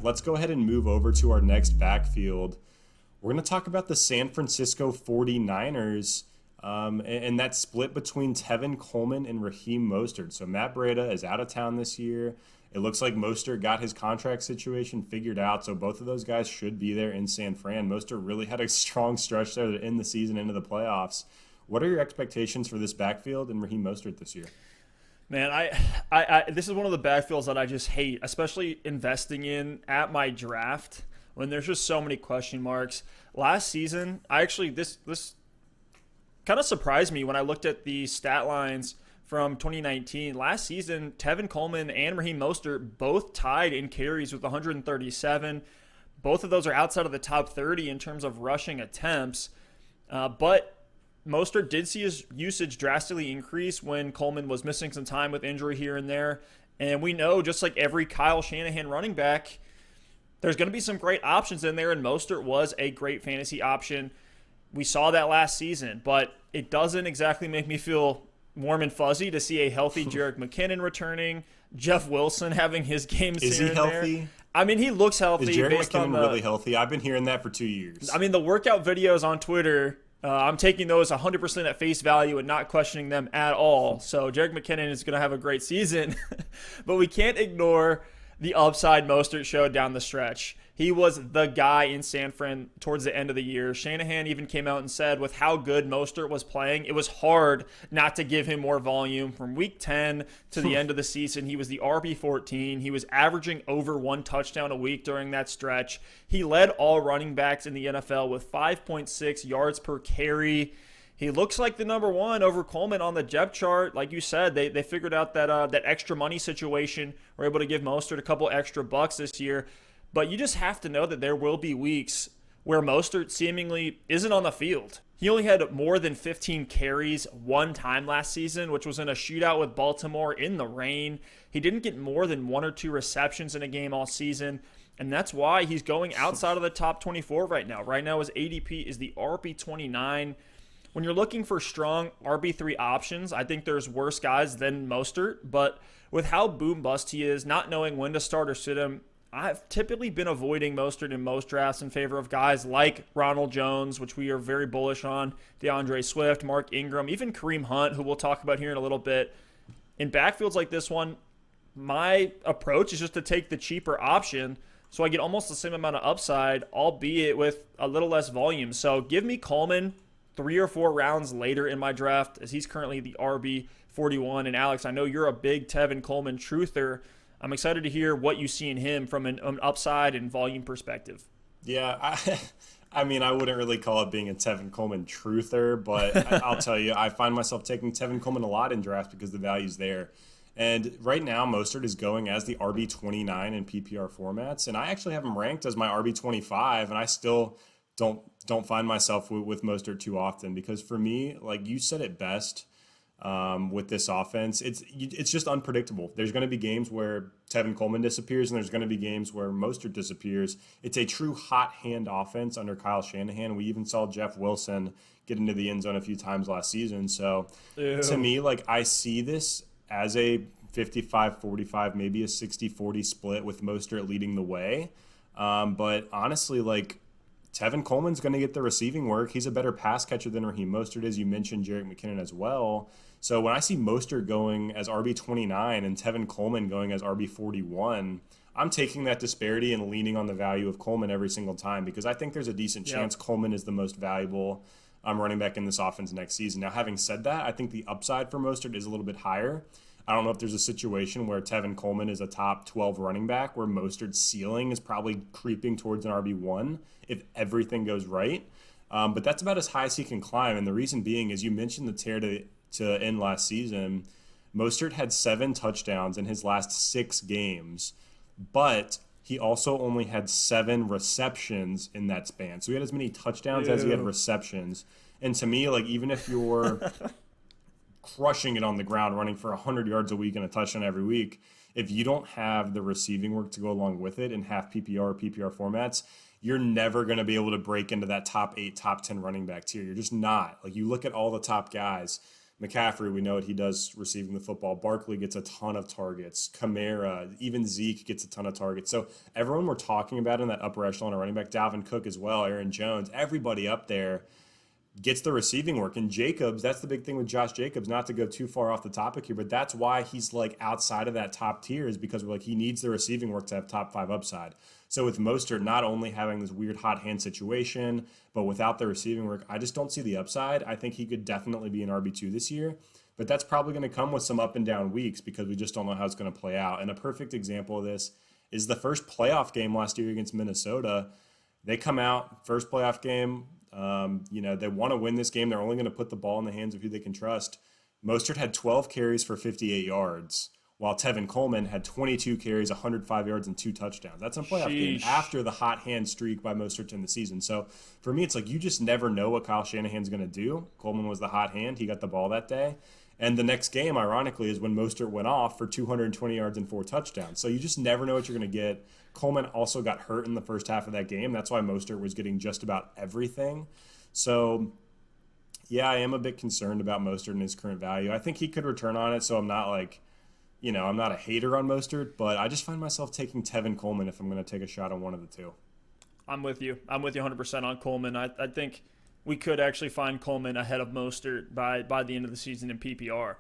let's go ahead and move over to our next backfield. We're going to talk about the San Francisco 49ers and that split between Tevin Coleman and Raheem Mostert. So Matt Breida is out of town this year. It looks like Mostert got his contract situation figured out, so both of those guys should be there in San Fran. Mostert really had a strong stretch there to end the season into the playoffs. What are your expectations for this backfield and Raheem Mostert this year? Man, I this is one of the backfields that I just hate, especially investing in at my draft when there's just so many question marks. Last season, this kind of surprised me when I looked at the stat lines from 2019. Last season, Tevin Coleman and Raheem Mostert both tied in carries with 137. Both of those are outside of the top 30 in terms of rushing attempts. But Mostert did see his usage drastically increase when Coleman was missing some time with injury here and there. And we know, just like every Kyle Shanahan running back, there's going to be some great options in there, and Mostert was a great fantasy option. We saw that last season, but it doesn't exactly make me feel warm and fuzzy to see a healthy Jerick McKinnon returning, Jeff Wilson having his games Is here he and healthy? there. I mean, he looks healthy. Is Jerick based on McKinnon really healthy? I've been hearing that for 2 years. I mean, the workout videos on Twitter, I'm taking those 100% at face value and not questioning them at all. So Jerick McKinnon is going to have a great season. But we can't ignore the upside Mostert showed down the stretch. He was the guy in San Fran towards the end of the year. Shanahan even came out and said with how good Mostert was playing, it was hard not to give him more volume. From week 10 to the end of the season, he was the RB14. He was averaging over 1 touchdown a week during that stretch. He led all running backs in the NFL with 5.6 yards per carry. He looks like the number one over Coleman on the depth chart. Like you said, they figured out that extra money situation. We're able to give Mostert a couple extra bucks this year. But you just have to know that there will be weeks where Mostert seemingly isn't on the field. He only had more than 15 carries one time last season, which was in a shootout with Baltimore in the rain. He didn't get more than 1 or 2 receptions in a game all season, and that's why he's going outside of the top 24 right now. Right now his ADP is the RB29. When you're looking for strong RB3 options, I think there's worse guys than Mostert, but with how boom-bust he is, not knowing when to start or sit him, I've typically been avoiding Mostert in most drafts in favor of guys like Ronald Jones, which we are very bullish on, DeAndre Swift, Mark Ingram, even Kareem Hunt, who we'll talk about here in a little bit. In backfields like this one, my approach is just to take the cheaper option so I get almost the same amount of upside, albeit with a little less volume. So give me Coleman 3 or 4 rounds later in my draft, as he's currently the RB41. And Alex, I know you're a big Tevin Coleman truther. I'm excited to hear what you see in him from an upside and volume perspective. Yeah, I mean, I wouldn't really call it being a Tevin Coleman truther, but I'll tell you, I find myself taking Tevin Coleman a lot in drafts because the value's there. And right now, Mostert is going as the RB29 in PPR formats, and I actually have him ranked as my RB25, and I still don't find myself with Mostert too often because for me, like you said it best, with this offense, it's just unpredictable. There's going to be games where Tevin Coleman disappears, and there's going to be games where Mostert disappears. It's a true hot hand offense under Kyle Shanahan. We even saw Jeff Wilson get into the end zone a few times last season. So to me, like I see this as a 55-45, maybe a 60-40 split with Mostert leading the way. But honestly, like Tevin Coleman's going to get the receiving work. He's a better pass catcher than Raheem Mostert is. You mentioned Jerick McKinnon as well. So when I see Mostert going as RB29 and Tevin Coleman going as RB41, I'm taking that disparity and leaning on the value of Coleman every single time because I think there's a decent chance Coleman is the most valuable running back in this offense next season. Now, having said that, I think the upside for Mostert is a little bit higher. I don't know if there's a situation where Tevin Coleman is a top 12 running back where Mostert's ceiling is probably creeping towards an RB1 if everything goes right. But that's about as high as he can climb. And the reason being is you mentioned the tear to end last season. Mostert had 7 touchdowns in his last 6 games, but he also only had 7 receptions in that span. So he had as many touchdowns as he had receptions. And to me, like even if you're crushing it on the ground, running for 100 yards a week and a touchdown every week, if you don't have the receiving work to go along with it in half PPR or PPR formats, you're never going to be able to break into that top 8, top 10 running back tier. You're just not. Like you look at all the top guys, McCaffrey, we know what he does receiving the football. Barkley gets a ton of targets. Kamara, even Zeke gets a ton of targets. So everyone we're talking about in that upper echelon of running back, Dalvin Cook as well, Aaron Jones, everybody up there gets the receiving work. And Jacobs, that's the big thing with Josh Jacobs, not to go too far off the topic here, but that's why he's like outside of that top tier, is because we're like, he needs the receiving work to have top 5 upside. So with Mostert not only having this weird hot hand situation, but without the receiving work, I just don't see the upside. I think he could definitely be an RB2 this year, but that's probably going to come with some up and down weeks because we just don't know how it's going to play out. And a perfect example of this is the first playoff game last year against Minnesota. They come out, first playoff game, they want to win this game. They're only going to put the ball in the hands of who they can trust. Mostert had 12 carries for 58 yards, while Tevin Coleman had 22 carries, 105 yards, and 2 touchdowns. That's a playoff game after the hot hand streak by Mostert in the season. So for me, it's like you just never know what Kyle Shanahan's going to do. Coleman was the hot hand. He got the ball that day. And the next game, ironically, is when Mostert went off for 220 yards and 4 touchdowns. So you just never know what you're going to get. Coleman also got hurt in the first half of that game. That's why Mostert was getting just about everything. So, yeah, I am a bit concerned about Mostert and his current value. I think he could return on it, so I'm not like, I'm not a hater on Mostert, but I just find myself taking Tevin Coleman if I'm going to take a shot on one of the two. I'm with you 100% on Coleman. I think we could actually find Coleman ahead of Mostert by the end of the season in PPR.